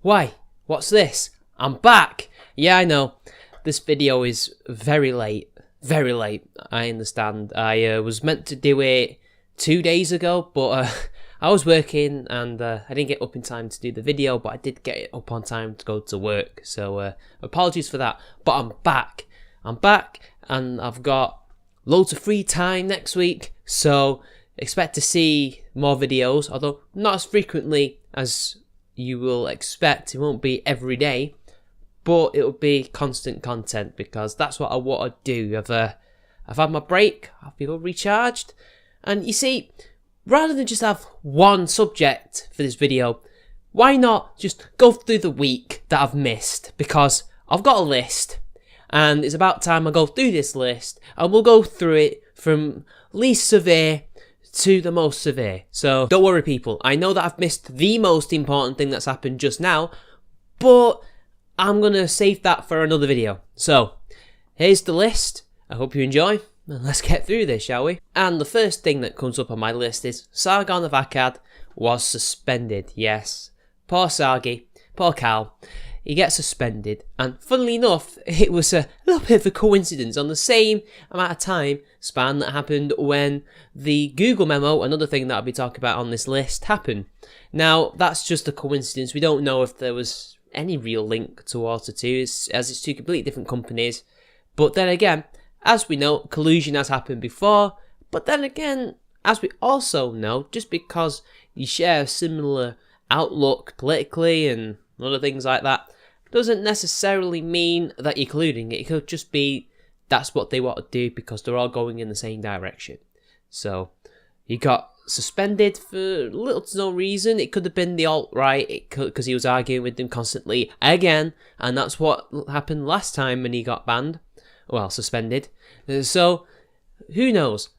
Why? What's this? I'm back! Yeah, I know. This video is very late. Very late, I understand. I was meant to do it 2 days ago, but I was working and I didn't get up in time to do the video, but I did get it up on time to go to work. So apologies for that, but I'm back. I'm back and I've got loads of free time next week, so expect to see more videos, although not as frequently as you will expect. It won't be every day, but it'll be constant content because that's what I want to do. I've had my break, I feel recharged, and you see, rather than just have one subject for this video, why not just go through the week that I've missed? Because I've got a list, and it's about time I go through this list, and we'll go through it from least severe to the most severe. So don't worry people, I know that I've missed the most important thing that's happened just now, but I'm going to save that for another video. So here's the list, I hope you enjoy, and let's get through this, shall we? And the first thing that comes up on my list is Sargon of Akkad was suspended. Yes, poor Sargi, poor Cal. He gets suspended, and funnily enough, it was a little bit of a coincidence on the same amount of time span that happened when the Google memo, another thing that I'll be talking about on this list, happened. Now, that's just a coincidence. We don't know if there was any real link towards the two, as it's two completely different companies. But then again, as we know, collusion has happened before. But then again, as we also know, just because you share a similar outlook politically and other things like that, doesn't necessarily mean that you're colluding. It could just be that's what they want to do because they're all going in the same direction. So he got suspended for little to no reason. It could have been the alt-right, because he was arguing with them constantly again, and that's what happened last time when he got banned, well, suspended. So who knows?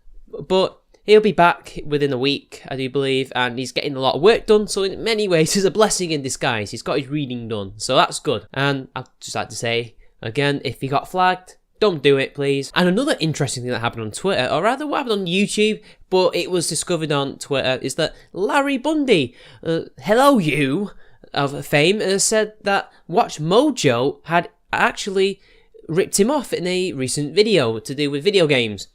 But he'll be back within a week, I do believe, and he's getting a lot of work done, so in many ways it's a blessing in disguise. He's got his reading done, so that's good. And I'd just like to say, again, if he got flagged, don't do it, please. And another interesting thing that happened on Twitter, or rather what happened on YouTube, but it was discovered on Twitter, is that Larry Bundy, hello you, of fame, said that WatchMojo had actually ripped him off in a recent video to do with video games.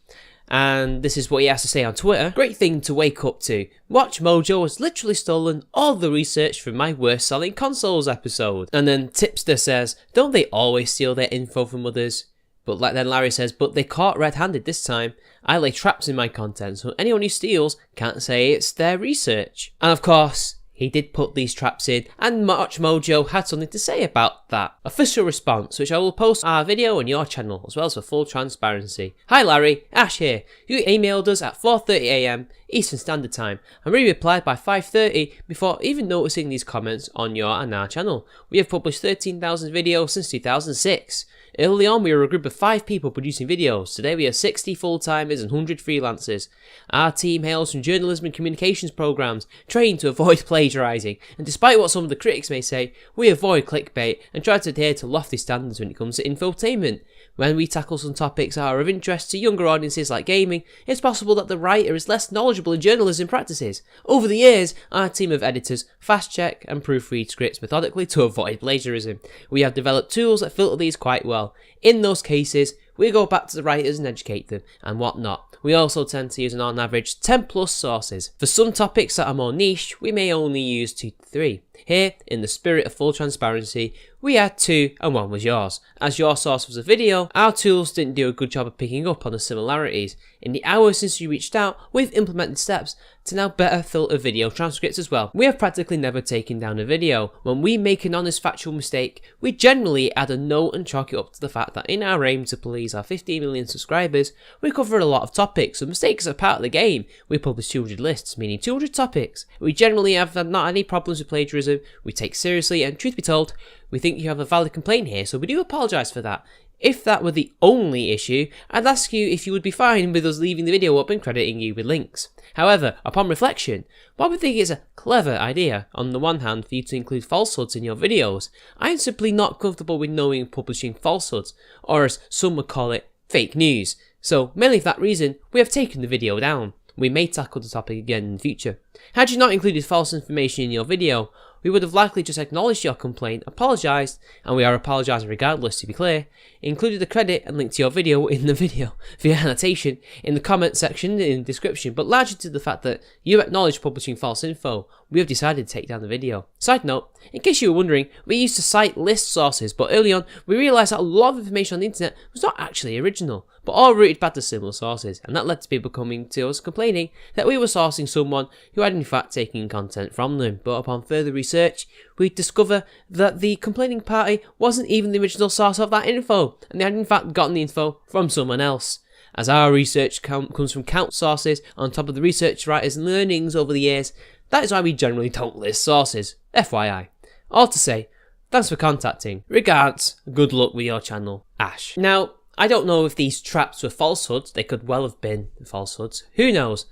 And this is what he has to say on Twitter. Great thing to wake up to. WatchMojo has literally stolen all the research from my worst selling consoles episode. And then Tipster says, don't they always steal their info from others? But then Larry says, but they caught red-handed this time. I lay traps in my content, so anyone who steals can't say it's their research. And of course, he did put these traps in, and WatchMojo had something to say about that. Official response, which I will post our video on your channel, as well as for full transparency. Hi Larry, Ash here. You emailed us at 4:30 AM Eastern Standard Time, and we replied by 5:30 before even noticing these comments on your and our channel. We have published 13,000 videos since 2006. Early on, we were a group of 5 people producing videos. Today, we have 60 full-timers and 100 freelancers. Our team hails from journalism and communications programs, trained to avoid plagiarising. And despite what some of the critics may say, we avoid clickbait and try to adhere to lofty standards when it comes to infotainment. When we tackle some topics that are of interest to younger audiences like gaming, it's possible that the writer is less knowledgeable in journalism practices. Over the years, our team of editors fast-check and proofread scripts methodically to avoid plagiarism. We have developed tools that filter these quite well. In those cases, we go back to the writers and educate them, and whatnot. We also tend to use on average 10 plus sources. For some topics that are more niche, we may only use 2 to 3. Here, in the spirit of full transparency, we had 2 and 1 was yours. As your source was a video, our tools didn't do a good job of picking up on the similarities. In the hours since you reached out, we've implemented steps to now better filter video transcripts as well. We have practically never taken down a video. When we make an honest factual mistake, we generally add a note and chalk it up to the fact that in our aim to please our 15 million subscribers, we cover a lot of topics, so mistakes are part of the game. We publish 200 lists, meaning 200 topics. We generally have not any problems with plagiarism, we take seriously, and truth be told, we think you have a valid complaint here, so we do apologise for that. If that were the only issue, I'd ask you if you would be fine with us leaving the video up and crediting you with links. However, upon reflection, while we think it's a clever idea, on the one hand, for you to include falsehoods in your videos, I am simply not comfortable with knowing publishing falsehoods, or as some would call it, fake news. So, mainly for that reason, we have taken the video down. We may tackle the topic again in the future. Had you not included false information in your video, we would have likely just acknowledged your complaint, apologised, and we are apologising regardless, to be clear, included the credit and link to your video in the video via annotation in the comment section in the description, but largely to the fact that you acknowledged publishing false info, we have decided to take down the video. Side note, in case you were wondering, we used to cite list sources, but early on we realised that a lot of information on the internet was not actually original, but all rooted back to similar sources, and that led to people coming to us complaining that we were sourcing someone who had in fact taken content from them. But upon further research, we discover that the complaining party wasn't even the original source of that info, and they had in fact gotten the info from someone else. As our research comes from countless sources on top of the research writers' learnings over the years, that is why we generally don't list sources. FYI. All to say, thanks for contacting. Regards, good luck with your channel, Ash. Now, I don't know if these traps were falsehoods. They could well have been falsehoods. Who knows?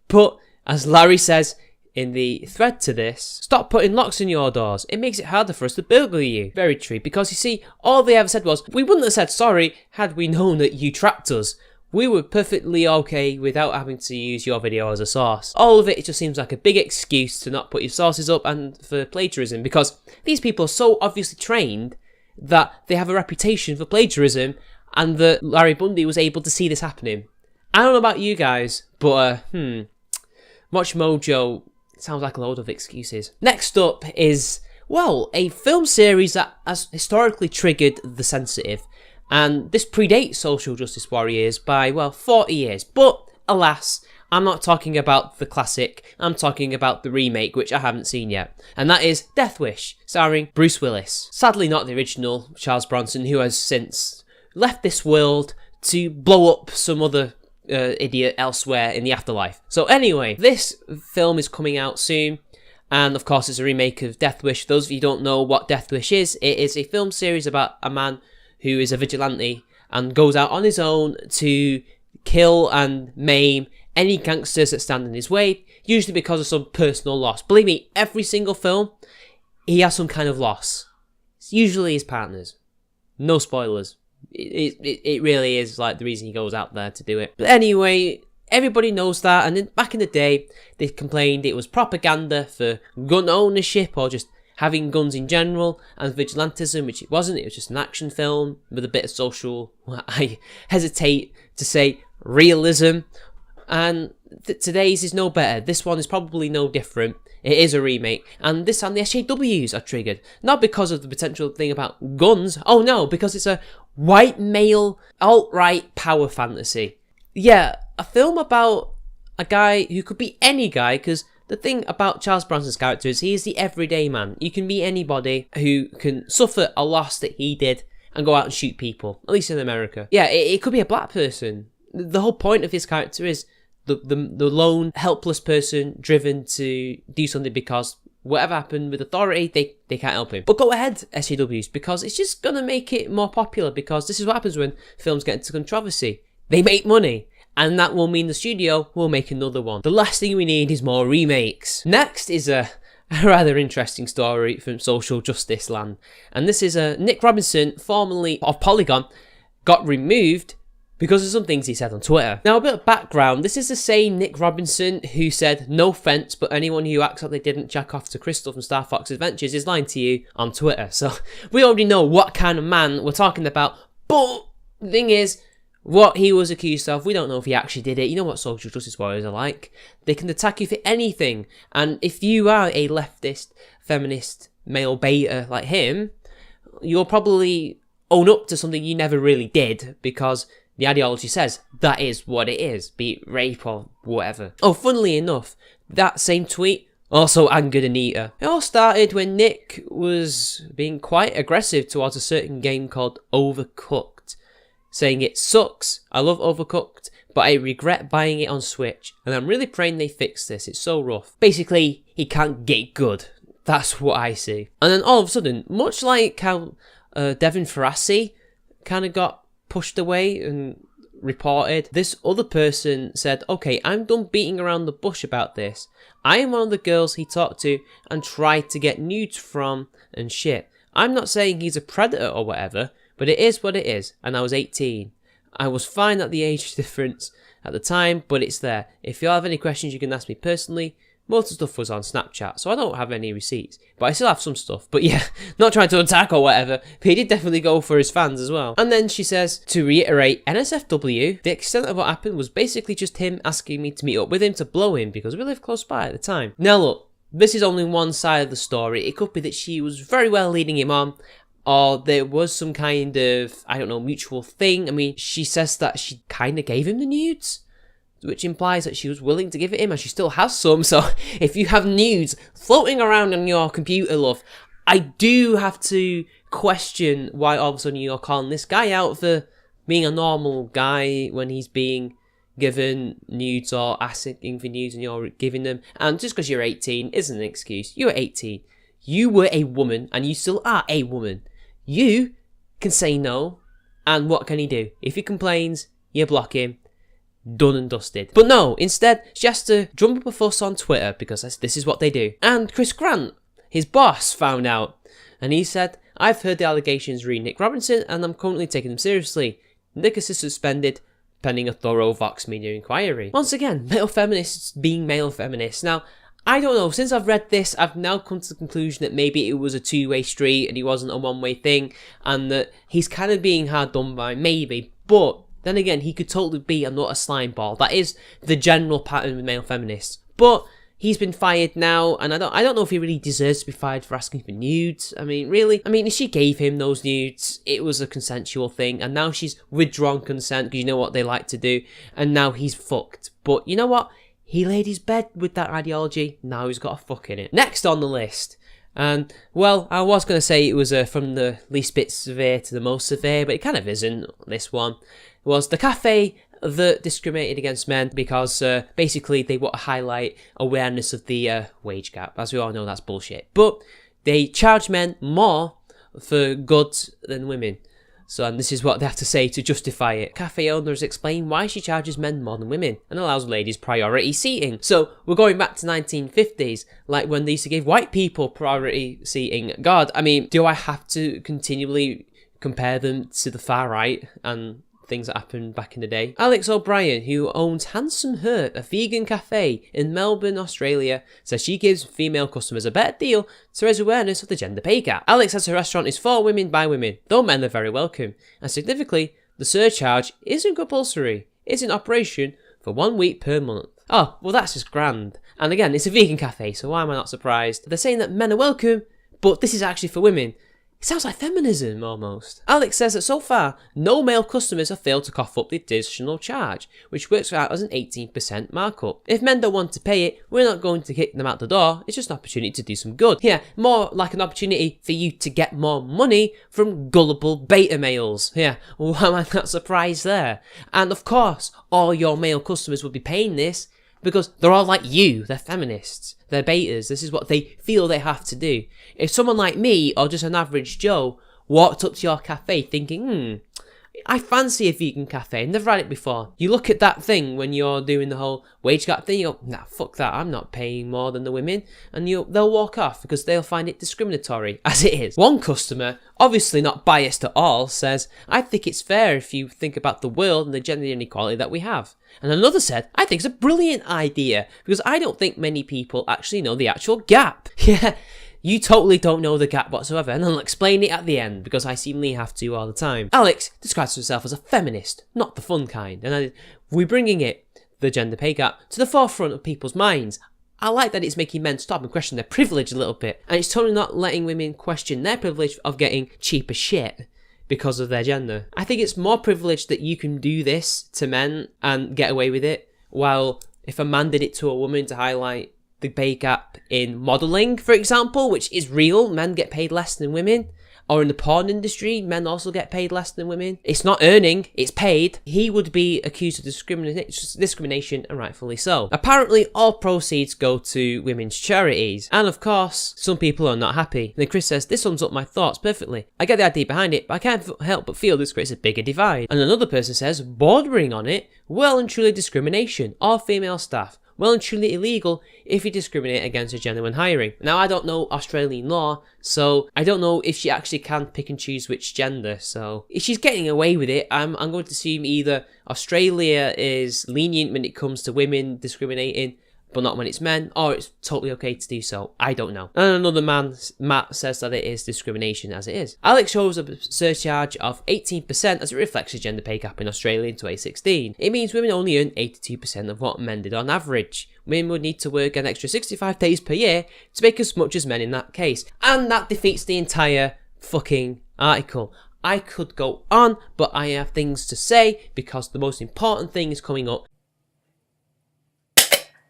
But, as Larry says in the thread to this, stop putting locks in your doors. It makes it harder for us to burgle you. Very true, because you see, all they ever said was, we wouldn't have said sorry had we known that you trapped us. We were perfectly okay without having to use your video as a source. All of it just seems like a big excuse to not put your sources up and for plagiarism, because these people are so obviously trained that they have a reputation for plagiarism, and that Larry Bundy was able to see this happening. I don't know about you guys, but WatchMojo sounds like a load of excuses. Next up is, well, a film series that has historically triggered the sensitive. And this predates Social Justice Warriors by, well, 40 years. But, alas, I'm not talking about the classic, I'm talking about the remake, which I haven't seen yet. And that is Death Wish, starring Bruce Willis. Sadly not the original Charles Bronson, who has since left this world to blow up some other idiot elsewhere in the afterlife. So anyway, this film is coming out soon. And of course, it's a remake of Death Wish. For those of you who don't know what Death Wish is, it is a film series about a man who is a vigilante and goes out on his own to kill and maim any gangsters that stand in his way, usually because of some personal loss. Believe me, every single film, he has some kind of loss. It's usually his partners. No spoilers. It really is like the reason he goes out there to do it. But anyway, everybody knows that, and then back in the day, they complained it was propaganda for gun ownership or just having guns in general, and vigilantism, which it wasn't. It was just an action film with a bit of social, I hesitate to say, realism. And today's is no better. This one is probably no different. It is a remake, and this time the SJWs are triggered. Not because of the potential thing about guns, oh no, because it's a white male alt-right power fantasy. Yeah, a film about a guy who could be any guy, because the thing about Charles Bronson's character is he is the everyday man. You can be anybody who can suffer a loss that he did and go out and shoot people, at least in America. Yeah, it could be a black person. The whole point of his character is the lone, helpless person driven to do something because whatever happened with authority, they can't help him. But go ahead, SJWs, because it's just going to make it more popular, because this is what happens when films get into controversy. They make money. And that will mean the studio will make another one. The last thing we need is more remakes. Next is a rather interesting story from social justice land. And this is Nick Robinson, formerly of Polygon, got removed because of some things he said on Twitter. Now, a bit of background. This is the same Nick Robinson who said, no offense, but anyone who acts like they didn't jack off to Crystal from Star Fox Adventures is lying to you on Twitter. So we already know what kind of man we're talking about. But the thing is, what he was accused of, we don't know if he actually did it. You know what social justice warriors are like. They can attack you for anything. And if you are a leftist, feminist, male beta like him, you'll probably own up to something you never really did, because the ideology says that is what it is, be it rape or whatever. Oh, funnily enough, that same tweet also angered Anita. It all started when Nick was being quite aggressive towards a certain game called Overcooked, saying it sucks, I love Overcooked, but I regret buying it on Switch, and I'm really praying they fix this, it's so rough. Basically, he can't get good. That's what I see. And then all of a sudden, much like how Devin Ferrassi kind of got pushed away and reported, this other person said, okay, I'm done beating around the bush about this. I am one of the girls he talked to and tried to get nudes from and shit. I'm not saying he's a predator or whatever, but it is what it is, and I was 18. I was fine at the age difference at the time, but it's there. If you have any questions, you can ask me personally. Most of the stuff was on Snapchat, so I don't have any receipts. But I still have some stuff. But yeah, not trying to attack or whatever, but he did definitely go for his fans as well. And then she says, to reiterate, NSFW, the extent of what happened was basically just him asking me to meet up with him to blow him because we lived close by at the time. Now look, this is only one side of the story. It could be that she was very well leading him on, or there was some kind of, I don't know, mutual thing. I mean, she says that she kind of gave him the nudes, which implies that she was willing to give it him, and she still has some. So if you have nudes floating around on your computer, love, I do have to question why all of a sudden you're calling this guy out for being a normal guy when he's being given nudes or asking for nudes and you're giving them. And just because you're 18 isn't an excuse. You're 18. You were a woman, and you still are a woman. You can say no, and what can he do? If he complains, you block him. Done and dusted. But no, instead, she has to drum up a fuss on Twitter because this is what they do. And Chris Grant, his boss, found out. And he said, I've heard the allegations re Nick Robinson and I'm currently taking them seriously. Nick is suspended pending a thorough Vox Media inquiry. Once again, male feminists being male feminists. Now, I don't know, since I've read this, I've now come to the conclusion that maybe it was a two-way street and he wasn't a one-way thing and that he's kind of being hard done by, maybe. But then again, he could totally be a not a slime ball. That is the general pattern with male feminists. But he's been fired now, and I don't know if he really deserves to be fired for asking for nudes. I mean, really? I mean, if she gave him those nudes, it was a consensual thing, and now she's withdrawn consent, because you know what they like to do, and now he's fucked. But you know what? He laid his bed with that ideology, now he's got a fuck in it. Next on the list, and, well, I was going to say it was from the least bit severe to the most severe, but it kind of isn't, this one. It was the cafe that discriminated against men because basically they want to highlight awareness of the wage gap. As we all know, that's bullshit. But they charge men more for goods than women. So, and this is what they have to say to justify it. Cafe owners explain why she charges men more than women and allows ladies priority seating. So, we're going back to 1950s, like when they used to give white people priority seating. God, I mean, do I have to continually compare them to the far right and things that happened back in the day? Alex O'Brien, who owns Handsome Hurt, a vegan cafe in Melbourne, Australia, says she gives female customers a better deal to raise awareness of the gender pay gap. Alex says her restaurant is for women by women, though men are very welcome. And significantly, the surcharge isn't compulsory. It's in operation for 1 week per month. Oh, well that's just grand. And again, it's a vegan cafe, so why am I not surprised? They're saying that men are welcome, but this is actually for women. It sounds like feminism, almost. Alex says that so far, no male customers have failed to cough up the additional charge, which works out as an 18% markup. If men don't want to pay it, we're not going to kick them out the door, it's just an opportunity to do some good. Yeah, more like an opportunity for you to get more money from gullible beta males. Yeah, why am I not surprised there? And of course, all your male customers will be paying this, because they're all like you, they're feminists, they're betas, this is what they feel they have to do. If someone like me, or just an average Joe, walked up to your cafe thinking, I fancy a vegan cafe, I've never had it before. You look at that thing when you're doing the whole wage gap thing, you go, nah, fuck that, I'm not paying more than the women. And they'll walk off because they'll find it discriminatory, as it is. One customer, obviously not biased at all, says, I think it's fair if you think about the world and the gender inequality that we have. And another said, I think it's a brilliant idea because I don't think many people actually know the actual gap. Yeah. You totally don't know the gap whatsoever, and I'll explain it at the end, because I seemingly have to all the time. Alex describes herself as a feminist, not the fun kind, and we're bringing it, the gender pay gap, to the forefront of people's minds. I like that it's making men stop and question their privilege a little bit, and it's totally not letting women question their privilege of getting cheaper shit because of their gender. I think it's more privileged that you can do this to men and get away with it, while if a man did it to a woman to highlight the pay gap in modelling, for example, which is real, men get paid less than women. Or in the porn industry, men also get paid less than women. It's not earning, it's paid. He would be accused of discrimination, and rightfully so. Apparently, all proceeds go to women's charities. And of course, some people are not happy. Then Chris says, this sums up my thoughts perfectly. I get the idea behind it, but I can't help but feel this creates a bigger divide. And another person says, bordering on it, well and truly discrimination. All female staff. Well and truly illegal if you discriminate against a gender when hiring. Now, I don't know Australian law, so I don't know if she actually can pick and choose which gender. So if she's getting away with it, I'm going to assume either Australia is lenient when it comes to women discriminating but not when it's men, or it's totally okay to do so. I don't know. And another man, Matt, says that it is discrimination as it is. Alex shows a surcharge of 18% as it reflects the gender pay gap in Australia in 2016. It means women only earn 82% of what men did on average. Women would need to work an extra 65 days per year to make as much as men in that case. And that defeats the entire fucking article. I could go on, but I have things to say because the most important thing is coming up.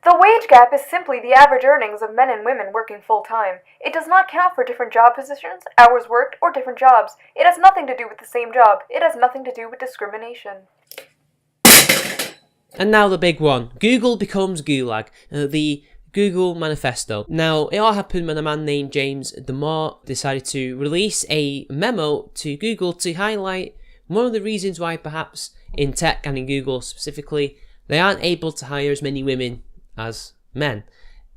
The wage gap is simply the average earnings of men and women working full-time. It does not count for different job positions, hours worked, or different jobs. It has nothing to do with the same job. It has nothing to do with discrimination. And now the big one. Google becomes Gulag. The Google Manifesto. Now, it all happened when a man named James Damore decided to release a memo to Google to highlight one of the reasons why perhaps in tech and in Google specifically, they aren't able to hire as many women as men.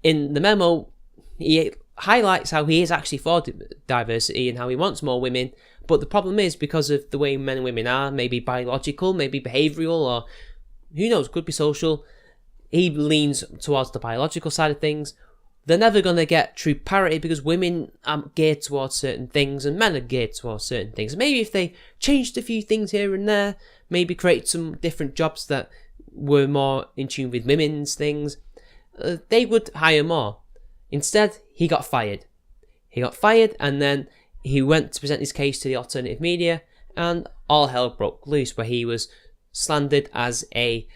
In the memo, he highlights how he is actually for diversity and how he wants more women, but the problem is because of the way men and women are, maybe biological, maybe behavioural, or who knows, could be social, he leans towards the biological side of things. They're never going to get true parity because women are geared towards certain things and men are geared towards certain things. Maybe if they changed a few things here and there, maybe create some different jobs that were more in tune with women's things, they would hire more. Instead, he got fired. He got fired and then he went to present his case to the alternative media and all hell broke loose where he was slandered as a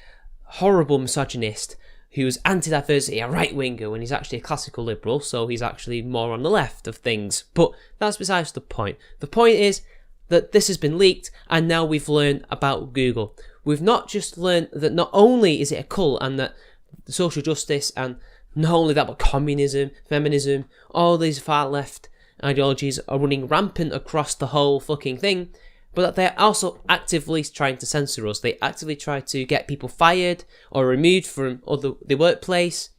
horrible misogynist who was anti-diversity, a right-winger, when he's actually a classical liberal, so he's actually more on the left of things. But that's besides the point. The point is that this has been leaked and now we've learned about Google. We've not just learned that not only is it a cult and that social justice and not only that but communism, feminism, all these far left ideologies are running rampant across the whole fucking thing, but that they're also actively trying to censor us. They actively try to get people fired or removed from the workplace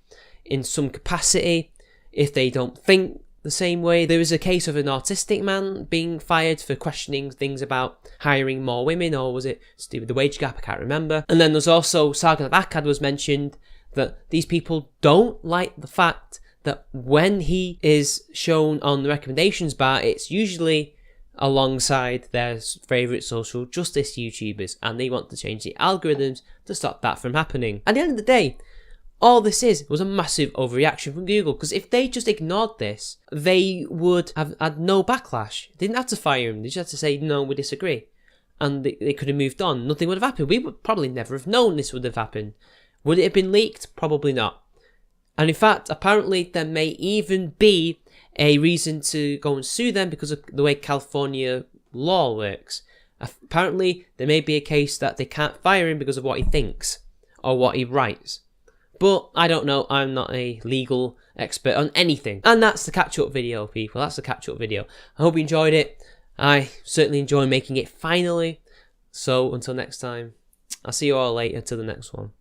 in some capacity if they don't think the same way. There was a case of an autistic man being fired for questioning things about hiring more women, or was it to do with the wage gap? I can't remember. And then there's also Sargon of Akkad was mentioned, that these people don't like the fact that when he is shown on the recommendations bar, it's usually alongside their favourite social justice YouTubers, and they want to change the algorithms to stop that from happening. At the end of the day, all this was a massive overreaction from Google, because if they just ignored this, they would have had no backlash. They didn't have to fire him, they just had to say, no, we disagree. And they could have moved on. Nothing would have happened. We would probably never have known this would have happened. Would it have been leaked? Probably not. And in fact, apparently there may even be a reason to go and sue them because of the way California law works. Apparently, there may be a case that they can't fire him because of what he thinks or what he writes. But I don't know, I'm not a legal expert on anything. And that's the catch-up video, people. That's the catch-up video. I hope you enjoyed it. I certainly enjoy making it finally. So until next time, I'll see you all later to the next one.